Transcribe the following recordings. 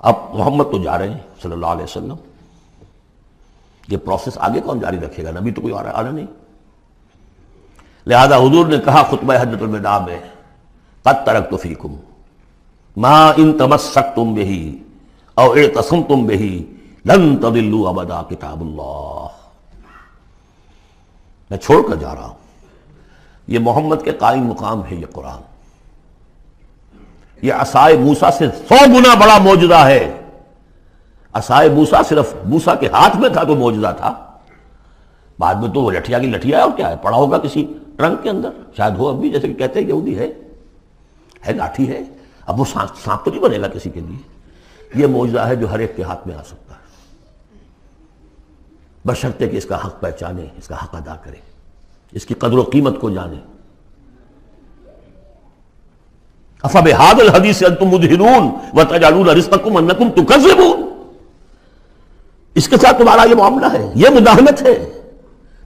اب محمد تو جا رہے ہیں صلی اللہ علیہ وسلم، یہ پروسیس آگے کون جاری رکھے گا؟ نبی تو کوئی آنا نہیں۔ لہذا حضور نے کہا خطبہ حجۃ الوداع میں، قد ترکت فیکم ما ان تمسکتم بہ او اعتصمتم بہ لن تضلوا ابدا کتاب اللہ۔ میں چھوڑ کر جا رہا ہوں، یہ محمد کے قائم مقام ہے، یہ قرآن، یہ عصائے موسیٰ سے 100 گنا بڑا معجزہ ہے۔ عصائے موسیٰ صرف موسیٰ کے ہاتھ میں تھا تو معجزہ تھا، بعد میں تو وہ لٹھیا کی لٹھیا ہے، اور کیا ہے، پڑا ہوگا کسی ٹرنک کے اندر، شاید ہو اب بھی، جیسے کہ کہتے ہیں یہودی ہے لاٹھی ہے، اب وہ سانپ تو نہیں بنے گا کسی کے لیے۔ یہ معجزہ ہے جو ہر ایک کے ہاتھ میں آ سکتا ہے، بشرطے کہ اس کا حق پہچانے، اس کا حق ادا کرے، اس کی قدر و قیمت کو جانے۔ افبہذا الحدیث انتم مدہنون وتجعلون رزقکم انکم تکذبون، اس کے ساتھ تمہارا یہ معاملہ ہے، یہ مداہنت ہے۔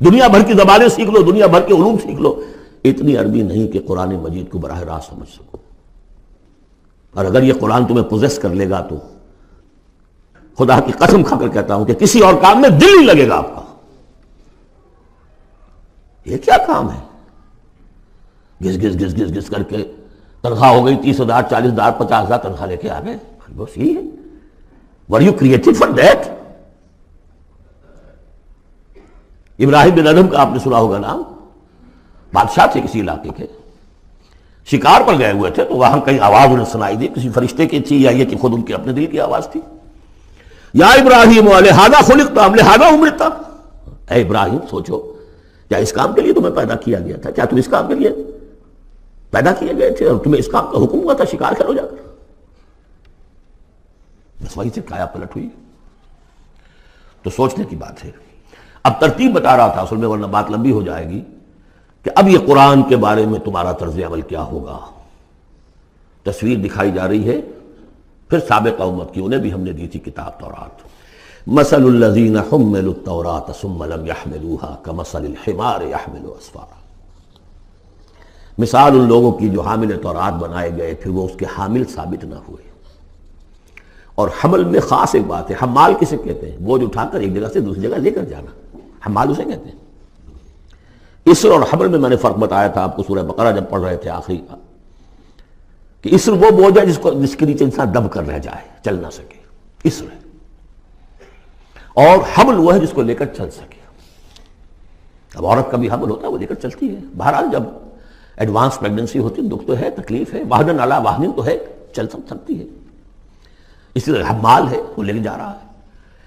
دنیا بھر کی زبانیں سیکھ لو، دنیا بھر کے علوم سیکھ لو، اتنی عربی نہیں کہ قرآن مجید کو براہ راست سمجھ سکو۔ اور اگر یہ قرآن تمہیں پوزیس کر لے گا تو خدا کی قسم کھا کر کہتا ہوں کہ کسی اور کام میں دل نہیں لگے گا آپ کا۔ یہ کیا کام ہے؟ گھس گھس گھس گھس گھس کر کے تنخواہ ہو گئی 30,000 40,000 50,000 تنخواہ لے کے آ گئے، بس یہی ہے۔ Were you created for that؟ ابراہیم بن ادہم کا آپ نے سنا ہوگا نام، بادشاہ تھے کسی علاقے کے، شکار پر گئے ہوئے تھے، تو وہاں کہیں آواز انہیں سنائی دی، کسی فرشتے کی تھی یا یہ کہ خود ان کے اپنے دل کی آواز تھی، یا ابراہیم لہذا خلقت ام لہذا امرت، اے ابراہیم سوچو، کیا اس کام کے لیے تمہیں پیدا کیا گیا تھا؟ کیا تم اس کام کے لیے پیدا کیے گئے تھے اور تمہیں اس کام کا حکم ہوا تھا شکار کرو جا کر؟ بس وہی سے کایا پلٹ ہوئی۔ تو سوچنے کی بات ہے۔ اب ترتیب بتا رہا تھا اصل میں، ورنہ بات لمبی ہو جائے گی، کہ اب یہ قرآن کے بارے میں تمہارا طرز عمل کیا ہوگا۔ تصویر دکھائی جا رہی ہے، پھر سابقہ امت کی، انہیں بھی ہم نے دی تھی کتاب تورات۔ مثل الذین حملوا التوراۃ ثم لم يحملوها كمثل الحمار يحمل اسفارا، مثال ان لوگوں کی جو حامل تورات بنائے گئے پھر وہ اس کے حامل ثابت نہ ہوئے۔ اور حمل میں خاص ایک بات ہے، حمال کسے کہتے ہیں؟ بوجھ اٹھا کر ایک جگہ سے دوسری جگہ لے کر جانا، حمال اسے کہتے ہیں۔ اسر اور حمل میں نے فرق بتایا تھا آپ کو سورہ بقرہ جب پڑھ رہے تھے آخری کا، کہ اسر وہ بوجھ ہے جس کے نیچے انسان دب کر رہ جائے، چل نہ سکے، اسر ہے، اور حمل وہ ہے جس کو لے کر چل سکے۔ اب عورت کا بھی حمل ہوتا ہے، وہ لے کر چلتی ہے، بہرحال جب ایڈوانس پریگننسی ہوتی ہے، دکھ تو ہے، تکلیف ہے، وہن علی وہن تو ہے، چل سکتی ہے، اسی طرح حمال ہے، وہ لے جا رہا ہے۔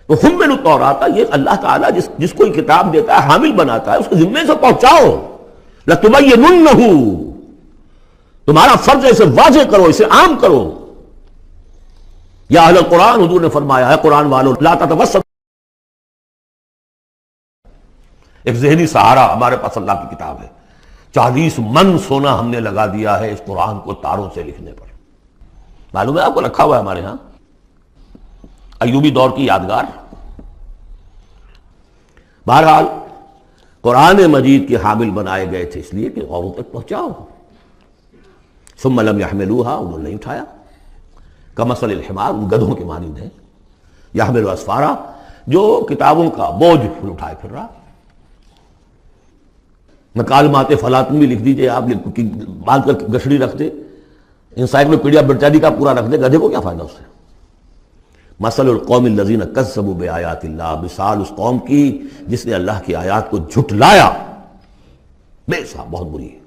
تو حمل التوراۃ، یہ اللہ تعالیٰ جس کو کتاب دیتا ہے، حامل بناتا ہے، اس کے ذمے سے پہنچاؤ۔ لتبیننہ، تمہارا فرض ہے اسے واضح کرو، اسے عام کرو۔ یا اہل القرآن، حضور نے فرمایا ہے قرآن والوں، لا تتوسط، ایک ذہنی سہارا ہمارے پاس اللہ کی کتاب ہے، 40 من سونا ہم نے لگا دیا ہے اس قرآن کو تاروں سے لکھنے پر، معلوم ہے آپ کو، رکھا ہوا ہے ہمارے ہاں، ایوبی دور کی یادگار۔ بہرحال قرآن مجید کے حامل بنائے گئے تھے اس لیے کہ اوروں تک پہنچاؤ۔ ثم لم يحملوها، انہوں نے نہیں اٹھایا، کمثل الحمار، ان گدھوں کے مانند ہیں، يحمل اسفارا، جو کتابوں کا بوجھ اٹھائے پھر رہا۔ مکالمات فلاطن بھی لکھ دیجئے آپ، باندھ کر گشڑی رکھ دے، انسائکلوپیڈیا برٹانی کا پورا رکھ دے، گدھے کو کیا فائدہ اس سے؟ مثل القوم الذین کذبوا بآیات اللہ، مثال اس قوم کی جس نے اللہ کی آیات کو جھٹلایا، بے حساب، بہت بری ہے۔